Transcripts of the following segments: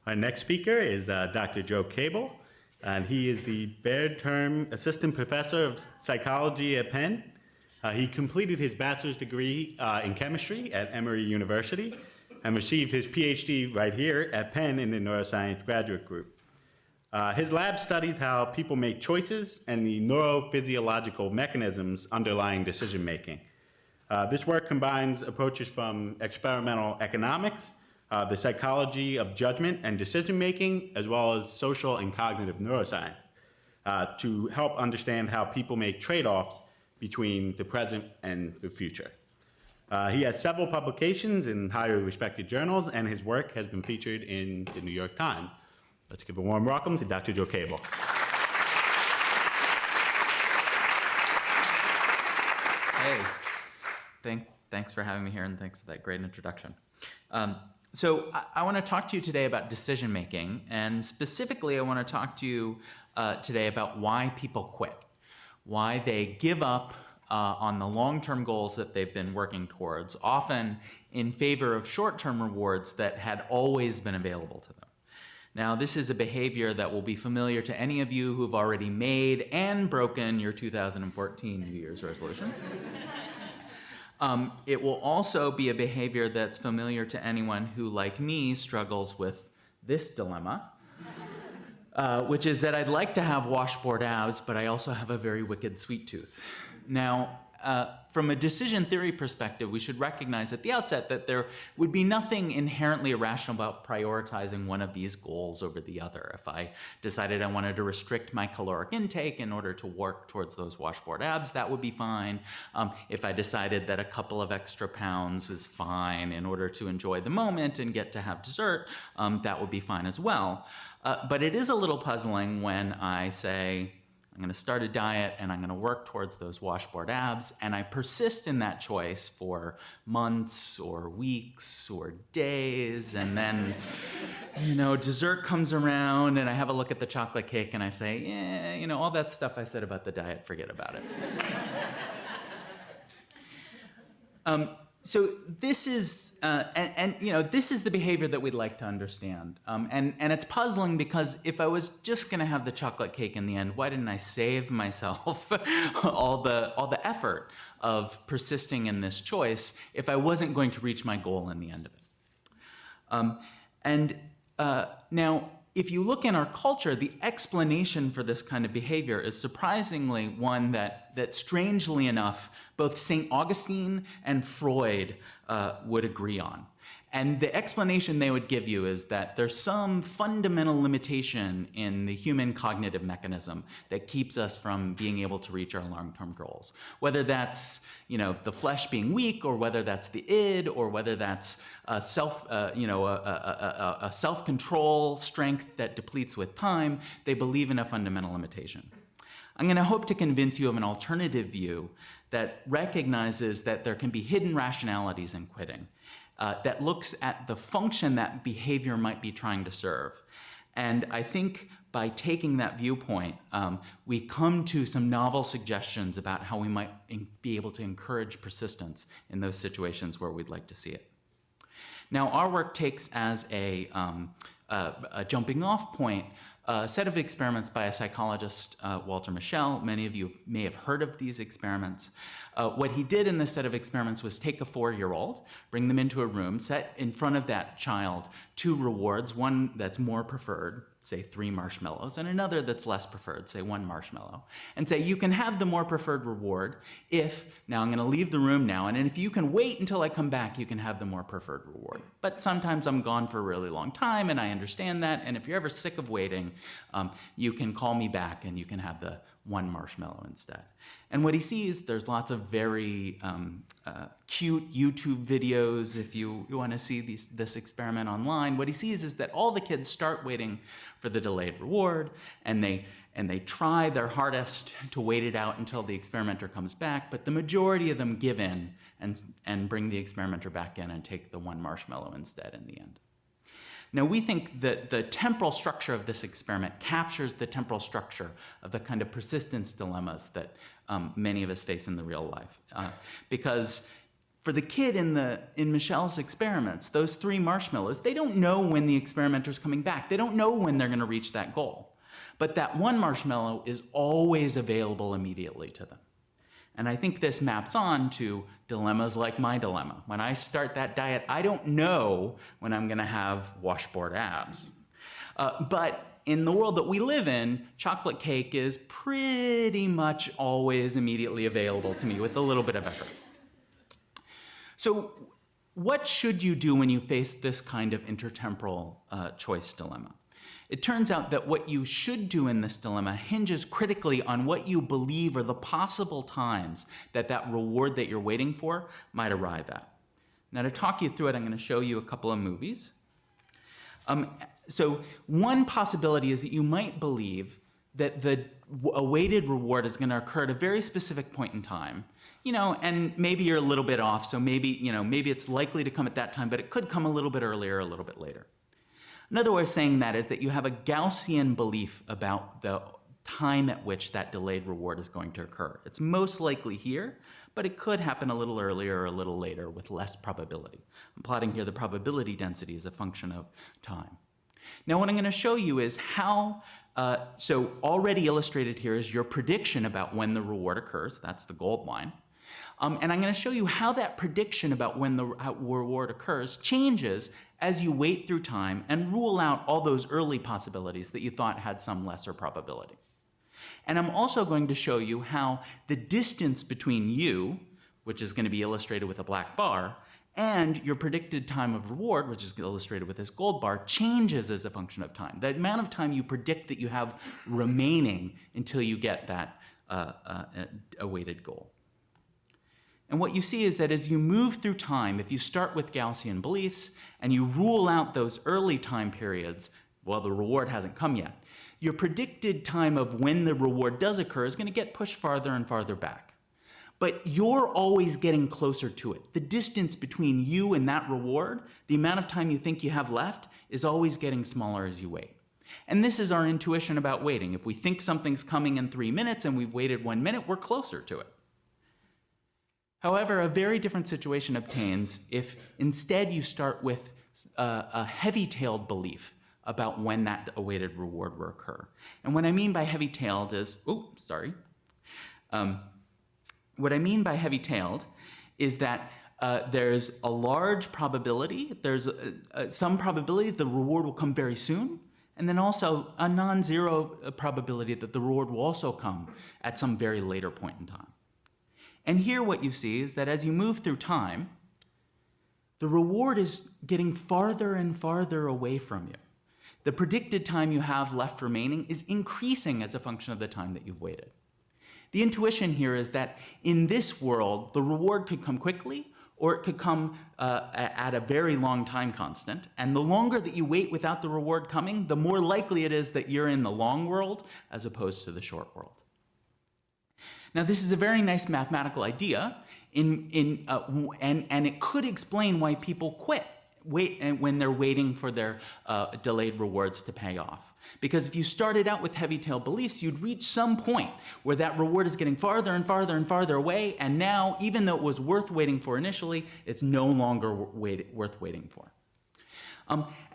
Our next speaker is Dr. Joe Kable, and he is the Baird Term Assistant Professor of Psychology at Penn. He completed his bachelor's degree in chemistry at Emory University and received his PhD right here at Penn in the Neuroscience Graduate Group. His lab studies how people make choices and the neurophysiological mechanisms underlying decision-making. This work combines approaches from experimental economics, the psychology of judgment and decision-making, as well as social and cognitive neuroscience, to help understand how people make trade-offs between the present and the future. He has several publications in highly respected journals, and his work has been featured in the New York Times. Let's give a warm welcome to Dr. Joe Kable. Hey, thanks for having me here, and thanks for that great introduction. So I want to talk to you today about decision making, and specifically I want to talk to you today about why people quit, why they give up on the long-term goals that they've been working towards, often in favor of short-term rewards that had always been available to them. Now, this is a behavior that will be familiar to any of you who've already made and broken your 2014 New Year's resolutions. It will also be a behavior that's familiar to anyone who, like me, struggles with this dilemma, which is that I'd like to have washboard abs, but I also have a very wicked sweet tooth. Now, from a decision theory perspective, we should recognize at the outset that there would be nothing inherently irrational about prioritizing one of these goals over the other. If I decided I wanted to restrict my caloric intake in order to work towards those washboard abs, that would be fine. If I decided that a couple of extra pounds is fine in order to enjoy the moment and get to have dessert, that would be fine as well. But it is a little puzzling when I say, I'm going to start a diet and I'm going to work towards those washboard abs, and I persist in that choice for months or weeks or days, and then, dessert comes around and I have a look at the chocolate cake and I say, all that stuff I said about the diet, forget about it. So this is, this is the behavior that we'd like to understand. And it's puzzling because if I was just going to have the chocolate cake in the end, why didn't I save myself all the effort of persisting in this choice if I wasn't going to reach my goal in the end of it? Now, if you look in our culture, the explanation for this kind of behavior is surprisingly one that strangely enough, both St. Augustine and Freud would agree on. And the explanation they would give you is that there's some fundamental limitation in the human cognitive mechanism that keeps us from being able to reach our long-term goals. Whether that's, the flesh being weak, or whether that's the id, or whether that's a self-control strength that depletes with time, they believe in a fundamental limitation. I'm going to hope to convince you of an alternative view that recognizes that there can be hidden rationalities in quitting, that looks at the function that behavior might be trying to serve. And I think by taking that viewpoint, we come to some novel suggestions about how we might be able to encourage persistence in those situations where we'd like to see it. Now, our work takes as a jumping off point a set of experiments by a psychologist, Walter Mischel. Many of you may have heard of these experiments. What he did in this set of experiments was take a 4-year-old, bring them into a room, set in front of that child 2 rewards, one that's more preferred, say 3 marshmallows, and another that's less preferred, say 1 marshmallow, and say, you can have the more preferred reward if, now I'm going to leave the room now, and if you can wait until I come back, you can have the more preferred reward. But sometimes I'm gone for a really long time, and I understand that, and if you're ever sick of waiting, you can call me back and you can have the 1 marshmallow instead. And what he sees, there's lots of very cute YouTube videos if you want to see this experiment online. What he sees is that all the kids start waiting for the delayed reward, and they try their hardest to wait it out until the experimenter comes back, but the majority of them give in and bring the experimenter back in and take the 1 marshmallow instead in the end. Now, we think that the temporal structure of this experiment captures the temporal structure of the kind of persistence dilemmas that many of us face in the real life. Because For the kid in Michelle's experiments, those 3 marshmallows, they don't know when the experimenter's coming back. They don't know when they're going to reach that goal. But that one marshmallow is always available immediately to them. And I think this maps on to dilemmas like my dilemma. When I start that diet, I don't know when I'm going to have washboard abs. But in the world that we live in, chocolate cake is pretty much always immediately available to me with a little bit of effort. So what should you do when you face this kind of intertemporal choice dilemma? It turns out that what you should do in this dilemma hinges critically on what you believe are the possible times that that reward that you're waiting for might arrive at. Now, to talk you through it, I'm going to show you a couple of movies. So one possibility is that you might believe that the awaited reward is going to occur at a very specific point in time, and maybe you're a little bit off, so maybe it's likely to come at that time, but it could come a little bit earlier, a little bit later. Another way of saying that is that you have a Gaussian belief about the time at which that delayed reward is going to occur. It's most likely here, but it could happen a little earlier or a little later with less probability. I'm plotting here the probability density as a function of time. Now what I'm going to show you is how, so already illustrated here is your prediction about when the reward occurs. That's the gold line. And I'm going to show you how that prediction about when the reward occurs changes as you wait through time and rule out all those early possibilities that you thought had some lesser probability. And I'm also going to show you how the distance between you, which is going to be illustrated with a black bar, and your predicted time of reward, which is illustrated with this gold bar, changes as a function of time. The amount of time you predict that you have remaining until you get that awaited goal. And what you see is that as you move through time, if you start with Gaussian beliefs and you rule out those early time periods, well, the reward hasn't come yet, your predicted time of when the reward does occur is going to get pushed farther and farther back. But you're always getting closer to it. The distance between you and that reward, the amount of time you think you have left, is always getting smaller as you wait. And this is our intuition about waiting. If we think something's coming in 3 minutes and we've waited 1 minute, we're closer to it. However, a very different situation obtains if instead you start with a heavy-tailed belief about when that awaited reward will occur. And what I mean by heavy-tailed is, what I mean by heavy-tailed is that there's a large probability, there's some probability the reward will come very soon, and then also a non-zero probability that the reward will also come at some very later point in time. And here what you see is that as you move through time, the reward is getting farther and farther away from you. The predicted time you have left remaining is increasing as a function of the time that you've waited. The intuition here is that in this world, the reward could come quickly or it could come at a very long time constant. And the longer that you wait without the reward coming, the more likely it is that you're in the long world as opposed to the short world. Now, this is a very nice mathematical idea, and it could explain why people quit when they're waiting for their delayed rewards to pay off. Because if you started out with heavy-tailed beliefs, you'd reach some point where that reward is getting farther and farther and farther away, and now, even though it was worth waiting for initially, it's no longer worth waiting for.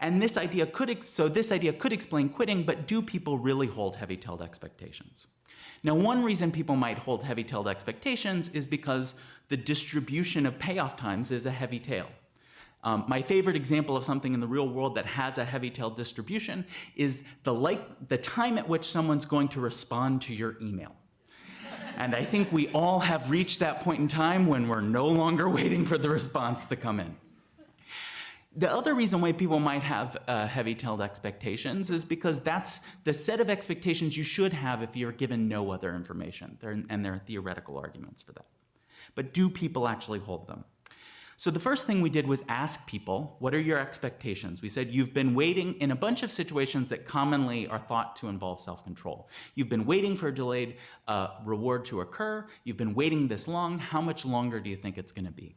And this idea could explain quitting, but do people really hold heavy-tailed expectations? Now, one reason people might hold heavy-tailed expectations is because the distribution of payoff times is a heavy tail. My favorite example of something in the real world that has a heavy-tailed distribution is the time at which someone's going to respond to your email. And I think we all have reached that point in time when we're no longer waiting for the response to come in. The other reason why people might have heavy-tailed expectations is because that's the set of expectations you should have if you're given no other information, and there are theoretical arguments for that. But do people actually hold them? So the first thing we did was ask people, what are your expectations? We said, you've been waiting in a bunch of situations that commonly are thought to involve self-control. You've been waiting for a delayed reward to occur. You've been waiting this long. How much longer do you think it's going to be?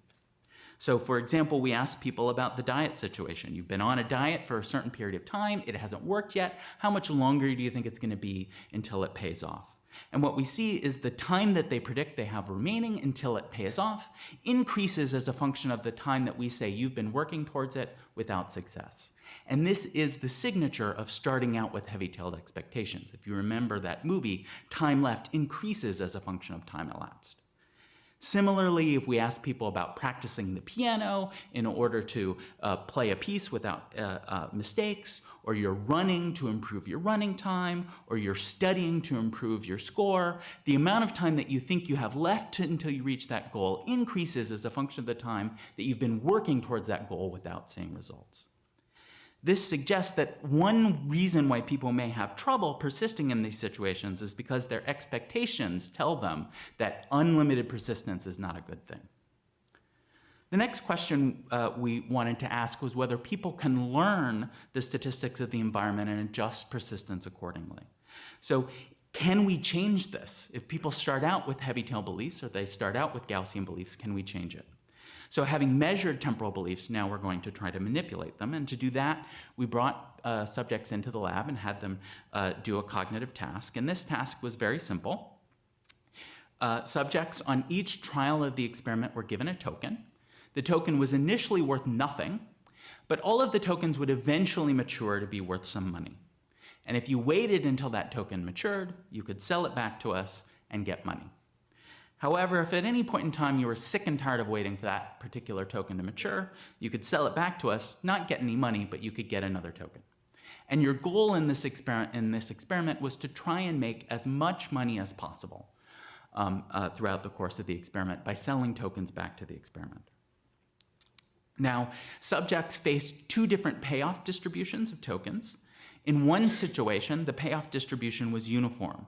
So, for example, we asked people about the diet situation. You've been on a diet for a certain period of time. It hasn't worked yet. How much longer do you think it's going to be until it pays off? And what we see is the time that they predict they have remaining until it pays off increases as a function of the time that we say you've been working towards it without success. And this is the signature of starting out with heavy-tailed expectations. If you remember that movie, time left increases as a function of time elapsed. Similarly, if we ask people about practicing the piano in order to play a piece without mistakes, or you're running to improve your running time, or you're studying to improve your score, the amount of time that you think you have left until you reach that goal increases as a function of the time that you've been working towards that goal without seeing results. This suggests that one reason why people may have trouble persisting in these situations is because their expectations tell them that unlimited persistence is not a good thing. The next question we wanted to ask was whether people can learn the statistics of the environment and adjust persistence accordingly. So can we change this? If people start out with heavy-tail beliefs or they start out with Gaussian beliefs, can we change it? So having measured temporal beliefs, now we're going to try to manipulate them. And to do that, we brought subjects into the lab and had them do a cognitive task. And this task was very simple. Subjects on each trial of the experiment were given a token. The token was initially worth nothing, but all of the tokens would eventually mature to be worth some money. And if you waited until that token matured, you could sell it back to us and get money. However, if at any point in time you were sick and tired of waiting for that particular token to mature, you could sell it back to us, not get any money, but you could get another token. And your goal in this experiment was to try and make as much money as possible throughout the course of the experiment by selling tokens back to the experimenter. Now, subjects faced two different payoff distributions of tokens. In one situation, the payoff distribution was uniform.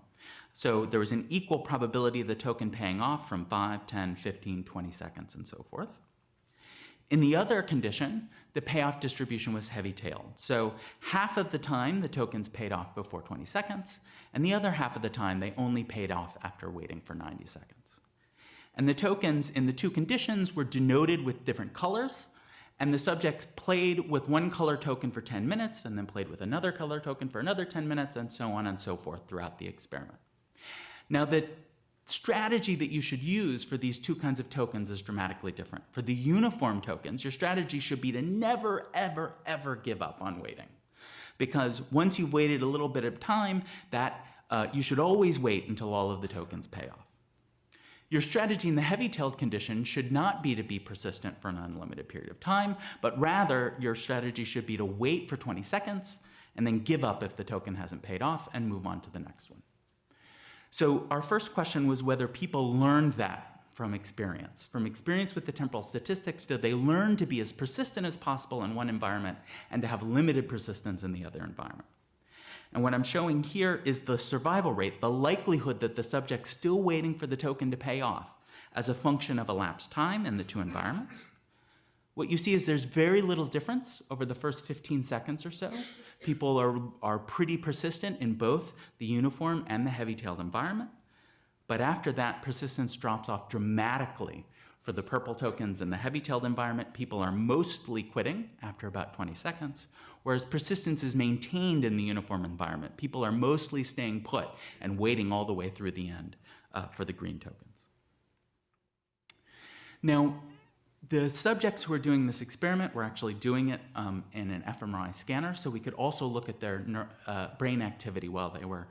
So there was an equal probability of the token paying off from 5, 10, 15, 20 seconds, and so forth. In the other condition, the payoff distribution was heavy-tailed. So half of the time, the tokens paid off before 20 seconds, and the other half of the time, they only paid off after waiting for 90 seconds. And the tokens in the two conditions were denoted with different colors, and the subjects played with one color token for 10 minutes, and then played with another color token for another 10 minutes, and so on and so forth throughout the experiment. Now, the strategy that you should use for these two kinds of tokens is dramatically different. For the uniform tokens, your strategy should be to never, ever, ever give up on waiting. Because once you've waited a little bit of time, you should always wait until all of the tokens pay off. Your strategy in the heavy-tailed condition should not be to be persistent for an unlimited period of time, but rather your strategy should be to wait for 20 seconds and then give up if the token hasn't paid off and move on to the next one. So our first question was whether people learned that from experience. From experience with the temporal statistics, did they learn to be as persistent as possible in one environment and to have limited persistence in the other environment? And what I'm showing here is the survival rate, the likelihood that the subject's still waiting for the token to pay off as a function of elapsed time in the two environments. What you see is there's very little difference over the first 15 seconds or so. People are pretty persistent in both the uniform and the heavy-tailed environment. But after that, persistence drops off dramatically. For the purple tokens in the heavy-tailed environment, people are mostly quitting after about 20 seconds, whereas persistence is maintained in the uniform environment. People are mostly staying put and waiting all the way through the end for the green tokens. Now, the subjects who are doing this experiment were actually doing it in an fMRI scanner, so we could also look at their brain activity while they were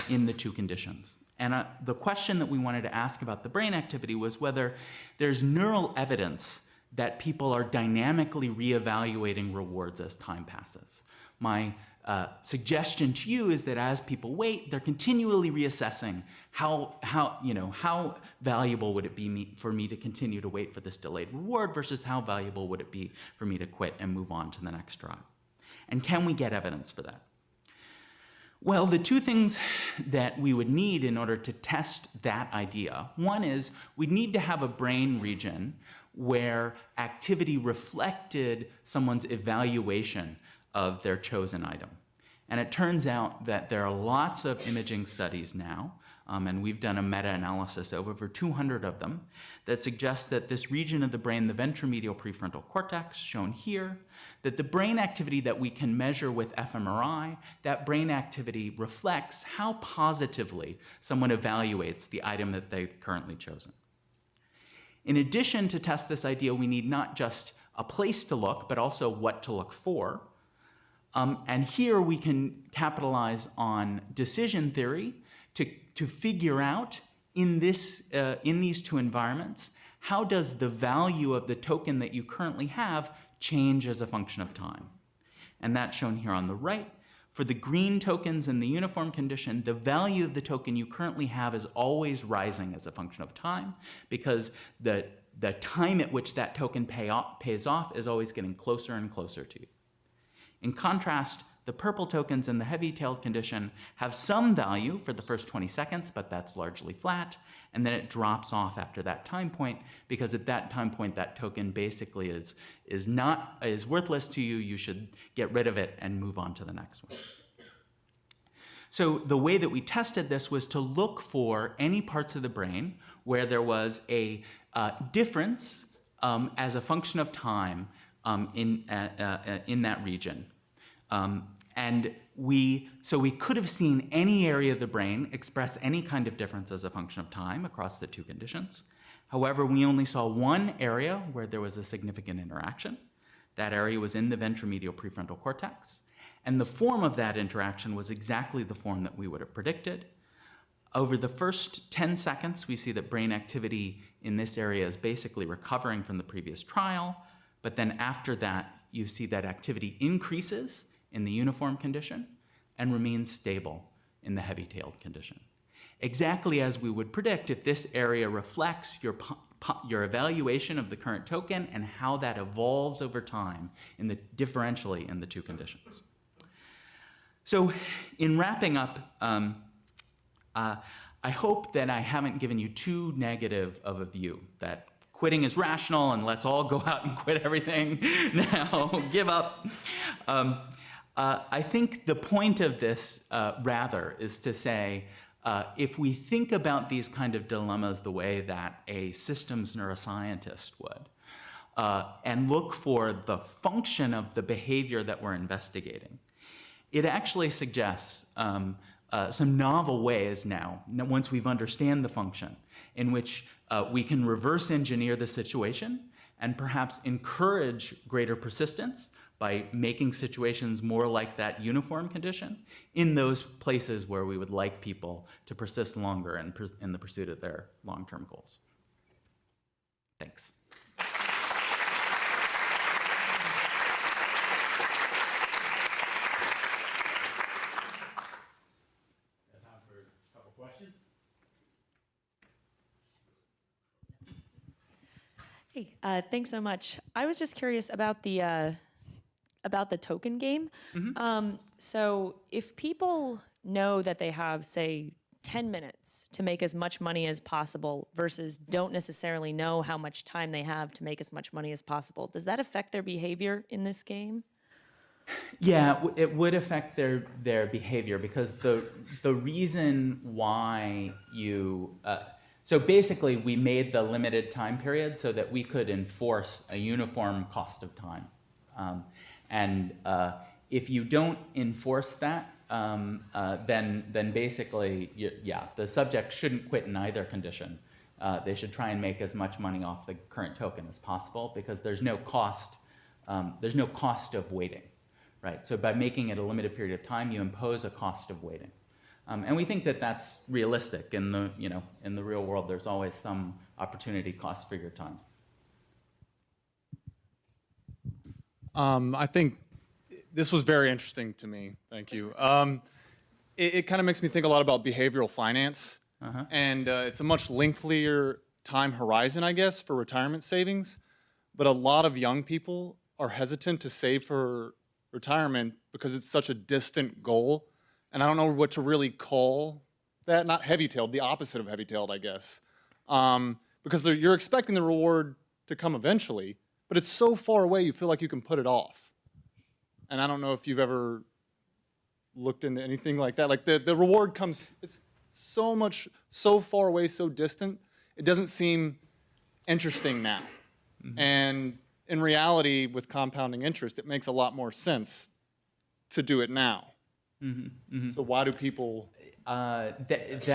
in the two conditions. And the question that we wanted to ask about the brain activity was whether there's neural evidence that people are dynamically reevaluating rewards as time passes. My suggestion to you is that as people wait, they're continually reassessing how valuable would it be for me to continue to wait for this delayed reward versus how valuable would it be for me to quit and move on to the next trial. And can we get evidence for that? Well, the two things that we would need in order to test that idea, one is we'd need to have a brain region where activity reflected someone's evaluation of their chosen item. And it turns out that there are lots of imaging studies now and we've done a meta-analysis of over 200 of them, that suggests that this region of the brain, the ventromedial prefrontal cortex, shown here, that the brain activity that we can measure with fMRI, that brain activity reflects how positively someone evaluates the item that they've currently chosen. In addition, to test this idea, we need not just a place to look, but also what to look for. And here we can capitalize on decision theory to figure out in these two environments, how does the value of the token that you currently have change as a function of time? And that's shown here on the right. For the green tokens in the uniform condition, the value of the token you currently have is always rising as a function of time, because the time at which that token pays off is always getting closer and closer to you. In contrast, the purple tokens in the heavy-tailed condition have some value for the first 20 seconds, but that's largely flat, and then it drops off after that time point, because at that time point, that token basically is worthless to you. You should get rid of it and move on to the next one. So the way that we tested this was to look for any parts of the brain where there was a difference as a function of time in that region. And so we could have seen any area of the brain express any kind of difference as a function of time across the two conditions. However, we only saw one area where there was a significant interaction. That area was in the ventromedial prefrontal cortex. And the form of that interaction was exactly the form that we would have predicted. Over the first 10 seconds, we see that brain activity in this area is basically recovering from the previous trial. But then after that, you see that activity increases in the uniform condition and remains stable in the heavy-tailed condition. Exactly as we would predict if this area reflects your evaluation of the current token and how that evolves over time differentially in the two conditions. So in wrapping up, I hope that I haven't given you too negative of a view, that quitting is rational and let's all go out and quit everything now, give up. I think the point of this, rather, is to say, if we think about these kind of dilemmas the way that a systems neuroscientist would, and look for the function of the behavior that we're investigating, it actually suggests some novel ways now, once we've understand the function, in which we can reverse engineer the situation and perhaps encourage greater persistence by making situations more like that uniform condition in those places where we would like people to persist longer in the pursuit of their long-term goals. Thanks. Time for a couple questions. Hey, thanks so much. I was just curious about the token game. Mm-hmm. So if people know that they have, say, 10 minutes to make as much money as possible versus don't necessarily know how much time they have to make as much money as possible, does that affect their behavior in this game? Yeah, it would affect their behavior, because the reason why you so basically we made the limited time period so that we could enforce a uniform cost of time, and if you don't enforce that, then basically the subject shouldn't quit in either condition. They should try and make as much money off the current token as possible, because there's no cost of waiting. Right, so by making it a limited period of time, you impose a cost of waiting, and we think that that's realistic. In the real world, there's always some opportunity cost for your time. I think this was very interesting to me. Thank you. It kind of makes me think a lot about behavioral finance, and it's a much lengthier time horizon, I guess, for retirement savings. But a lot of young people are hesitant to save for retirement because it's such a distant goal, and I don't know what to really call that. Not heavy-tailed, the opposite of heavy-tailed, I guess, because you're expecting the reward to come eventually, but it's so far away you feel like you can put it off. And I don't know if you've ever looked into anything like that. Like the reward comes, so far away, so distant, it doesn't seem interesting now. And in reality, with compounding interest, it makes a lot more sense to do it now. So why do people? That's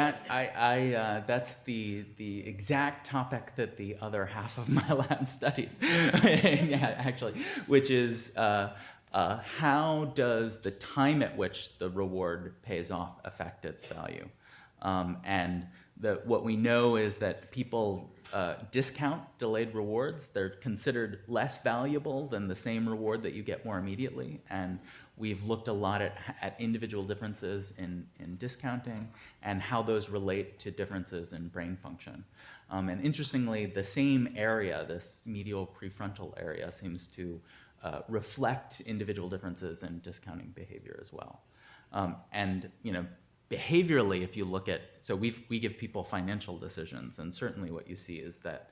the exact topic that the other half of my lab studies, yeah, actually, which is how does the time at which the reward pays off affect its value? And what we know is that people discount delayed rewards. They're considered less valuable than the same reward that you get more immediately. And we've looked a lot at individual differences in discounting and how those relate to differences in brain function. And interestingly, the same area, this medial prefrontal area, seems to reflect individual differences in discounting behavior as well. And behaviorally, if you look at, so we give people financial decisions, and certainly what you see is that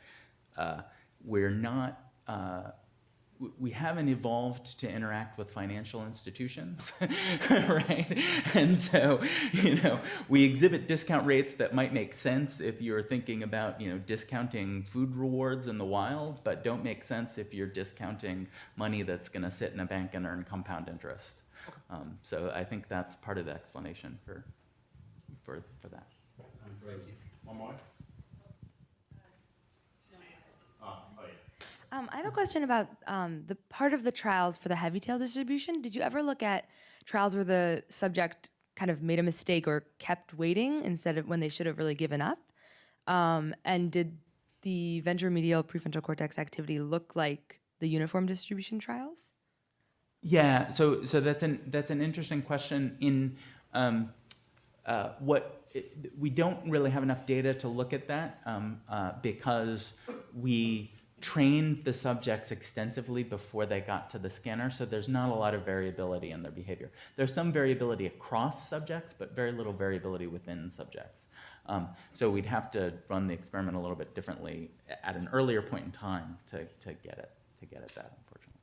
we haven't evolved to interact with financial institutions, right? And so, we exhibit discount rates that might make sense if you're thinking about, discounting food rewards in the wild, but don't make sense if you're discounting money that's going to sit in a bank and earn compound interest. So I think that's part of the explanation for that. One more? I have a question about the part of the trials for the heavy tail distribution. Did you ever look at trials where the subject kind of made a mistake or kept waiting instead of when they should have really given up? And did the ventromedial prefrontal cortex activity look like the uniform distribution trials? Yeah, so that's an interesting question. We don't really have enough data to look at that because we trained the subjects extensively before they got to the scanner, so there's not a lot of variability in their behavior. There's some variability across subjects, but very little variability within subjects. So we'd have to run the experiment a little bit differently at an earlier point in time to get at that, unfortunately.